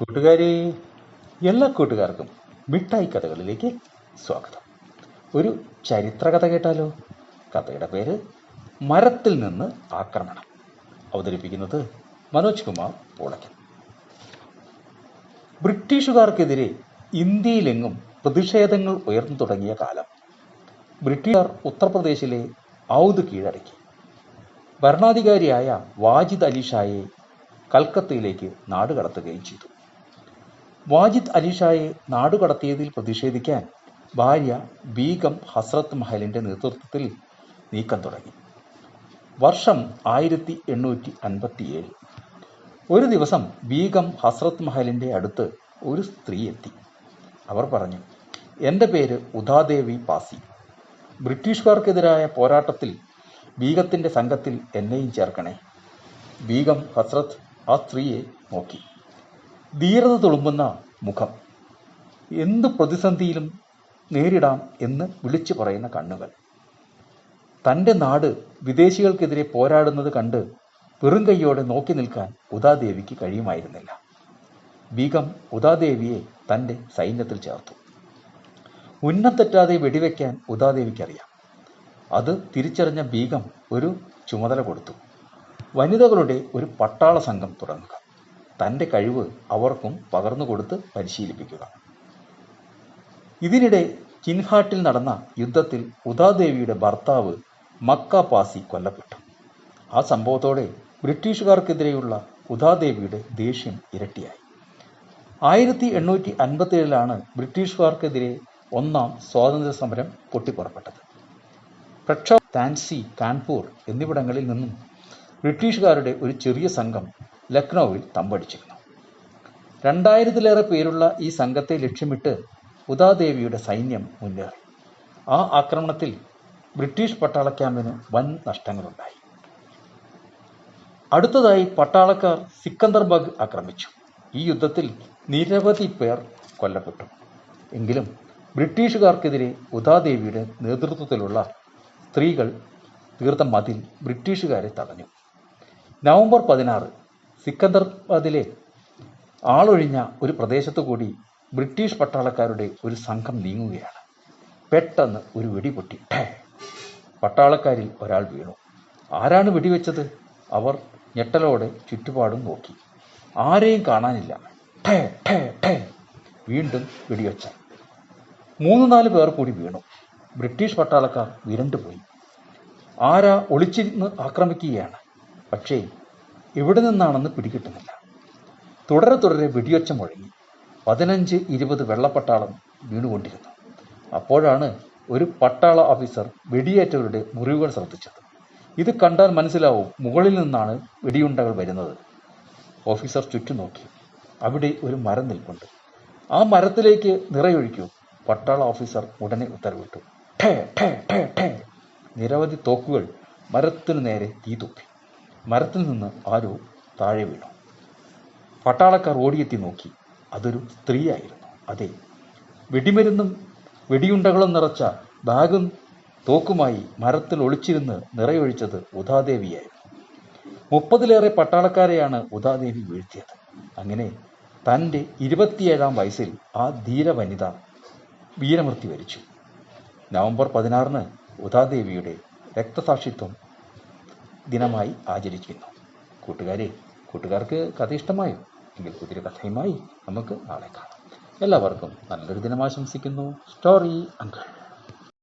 കൂട്ടുകാരെ, എല്ലാ കൂട്ടുകാർക്കും മിഠായി കഥകളിലേക്ക് സ്വാഗതം. ഒരു ചരിത്രകഥ കേട്ടാലോ? കഥയുടെ പേര് മരത്തിൽ നിന്ന് ആക്രമണം. അവതരിപ്പിക്കുന്നത് മനോജ് കുമാർ പൂളയ്ക്കൽ. ബ്രിട്ടീഷുകാർക്കെതിരെ ഇന്ത്യയിലെങ്ങും പ്രതിഷേധങ്ങൾ ഉയർന്നു തുടങ്ങിയ കാലം. ബ്രിട്ടീഷുകാർ ഉത്തർപ്രദേശിലെ ഔധ് കീഴടക്കി. ഭരണാധികാരിയായ വാജിദ് അലി ഷായെ കൽക്കത്തയിലേക്ക് നാടുകടത്തുകയും ചെയ്തു. വാജിദ് അലി ഷായെ നാടുകടത്തിയതിൽ പ്രതിഷേധിക്കാൻ ഭാര്യ ബീഗം ഹസ്രത്ത് മഹലിന്റെ നേതൃത്വത്തിൽ നീക്കം തുടങ്ങി. വർഷം 1857. ഒരു ദിവസം ബീഗം ഹസ്രത്ത് മഹലിന്റെ അടുത്ത് ഒരു സ്ത്രീ എത്തി. അവർ പറഞ്ഞു, എൻ്റെ പേര് ഉദാദേവി പാസി. ബ്രിട്ടീഷുകാർക്കെതിരായ പോരാട്ടത്തിൽ ബീഗത്തിന്റെ സംഘത്തിൽ എന്നെയും ചേർക്കണേ. ബീഗം ഹസ്രത്ത് ആ സ്ത്രീയെ നോക്കി. ധീരത തുളുമ്പുന്ന മുഖം, എന്ത് പ്രതിസന്ധിയിലും നേരിടാം എന്ന് വിളിച്ചു പറയുന്ന കണ്ണുകൾ. തൻ്റെ നാട് വിദേശികൾക്കെതിരെ പോരാടുന്നത് കണ്ട് വെറും കൈയോടെ നോക്കി നിൽക്കാൻ ഉദാദേവിക്ക് കഴിയുമായിരുന്നില്ല. ബീഗം ഉദാദേവിയെ തൻ്റെ സൈന്യത്തിൽ ചേർത്തു. ഉന്നം തെറ്റാതെ വെടിവെക്കാൻ ഉദാദേവിക്കറിയാം. അത് തിരിച്ചറിഞ്ഞ ബീഗം ഒരു ചുമതല കൊടുത്തു. വനിതകളുടെ ഒരു പട്ടാള സംഘം തുടങ്ങുക. തൻ്റെ കഴിവ് അവർക്കും പകർന്നു കൊടുത്ത് പരിശീലിപ്പിക്കുക. ഇതിനിടെ ചിൻഹാട്ടിൽ നടന്ന യുദ്ധത്തിൽ ഉദാദേവിയുടെ ഭർത്താവ് മക്ക പാസി കൊല്ലപ്പെട്ടു. ആ സംഭവത്തോടെ ബ്രിട്ടീഷുകാർക്കെതിരെയുള്ള ഉദാദേവിയുടെ ദേഷ്യം ഇരട്ടിയായി. 1857 ബ്രിട്ടീഷുകാർക്കെതിരെ ഒന്നാം സ്വാതന്ത്ര്യ സമരം പൊട്ടിപ്പുറപ്പെട്ടത്. പ്രക്ഷോഭ, താൻസി, കാൺപൂർ എന്നിവിടങ്ങളിൽ നിന്നും ബ്രിട്ടീഷുകാരുടെ ഒരു ചെറിയ സംഘം ലക്നൌവിൽ തമ്പടിച്ചിരുന്നു. 2000-ലേറെ പേരുള്ള ഈ സംഘത്തെ ലക്ഷ്യമിട്ട് ഉദാദേവിയുടെ സൈന്യം മുന്നേറി. ആ ആക്രമണത്തിൽ ബ്രിട്ടീഷ് പട്ടാള ക്യാമ്പിന് വൻ നഷ്ടങ്ങളുണ്ടായി. അടുത്തതായി പട്ടാളക്കാർ സിക്കന്ദർബർഗ് ആക്രമിച്ചു. ഈ യുദ്ധത്തിൽ നിരവധി പേർ കൊല്ലപ്പെട്ടു. എങ്കിലും ബ്രിട്ടീഷുകാർക്കെതിരെ ഉദാദേവിയുടെ നേതൃത്വത്തിലുള്ള സ്ത്രീകൾ തീർത്ത മതിൽ ബ്രിട്ടീഷുകാരെ തടഞ്ഞു. നവംബർ 16 സിക്കന്ദർബാദിലെ ആളൊഴിഞ്ഞ ഒരു പ്രദേശത്തു കൂടി ബ്രിട്ടീഷ് പട്ടാളക്കാരുടെ ഒരു സംഘം നീങ്ങുകയാണ്. പെട്ടെന്ന് ഒരു വെടിപൊട്ടി. പട്ടാളക്കാരിൽ ഒരാൾ വീണു. ആരാണ് വെടിവെച്ചത്? അവർ ഞെട്ടലോടെ ചുറ്റുപാടും നോക്കി. ആരെയും കാണാനില്ല. വീണ്ടും വെടിവെച്ച 3-4 പേർ കൂടി വീണു. ബ്രിട്ടീഷ് പട്ടാളക്കാർ വിരണ്ടുപോയി. ആരാ ഒളിച്ചിരുന്ന് ആക്രമിക്കുകയാണ്. പക്ഷേ എവിടെ നിന്നാണെന്ന് പിടികിട്ടുന്നില്ല. തുടരെ വെടിയൊച്ച മുഴങ്ങി. 15-20 വെള്ളപ്പട്ടാളം വീണുകൊണ്ടിരുന്നു. അപ്പോഴാണ് ഒരു പട്ടാള ഓഫീസർ വെടിയേറ്റവരുടെ മുറിവുകൾ ശ്രദ്ധിച്ചത്. ഇത് കണ്ടാൽ മനസ്സിലാവും മുകളിൽ നിന്നാണ് വെടിയുണ്ടകൾ വരുന്നത്. ഓഫീസർ ചുറ്റും നോക്കി. അവിടെ ഒരു മരം നിൽപ്പുണ്ട്. ആ മരത്തിലേക്ക് നിറയൊഴിക്കൂ. പട്ടാള ഓഫീസർ ഉടനെ ഉത്തരവിട്ടു. നിരവധി തോക്കുകൾ മരത്തിനു നേരെ തീ തുപ്പി. മരത്തിൽ നിന്ന് ആരോ താഴെ വീണു. പട്ടാളക്കാർ ഓടിയെത്തി നോക്കി. അതൊരു സ്ത്രീയായിരുന്നു. അതെ, വെടിമരുന്നും വെടിയുണ്ടകളും നിറച്ച ബാഗും തോക്കുമായി മരത്തിൽ ഒളിച്ചിരുന്ന് നിറയൊഴിച്ചത് ഉദാദേവിയായിരുന്നു. 30-ലേറെ പട്ടാളക്കാരെയാണ് ഉദാദേവി വീഴ്ത്തിയത്. അങ്ങനെ തൻ്റെ 27-ാം വയസ്സിൽ ആ ധീര വനിത വീരമൃത്യു വരിച്ചു. നവംബർ 16 ഉദാദേവിയുടെ രക്തസാക്ഷിത്വം ദിനമായി ആചരിക്കുന്നു. കൂട്ടുകാർക്ക് കഥ ഇഷ്ടമായോ? എങ്കിൽ പുതിയൊരു കഥയുമായി നമുക്ക് നാളെ കാണാം. എല്ലാവർക്കും നല്ലൊരു ദിനം ആശംസിക്കുന്നു. Story uncle.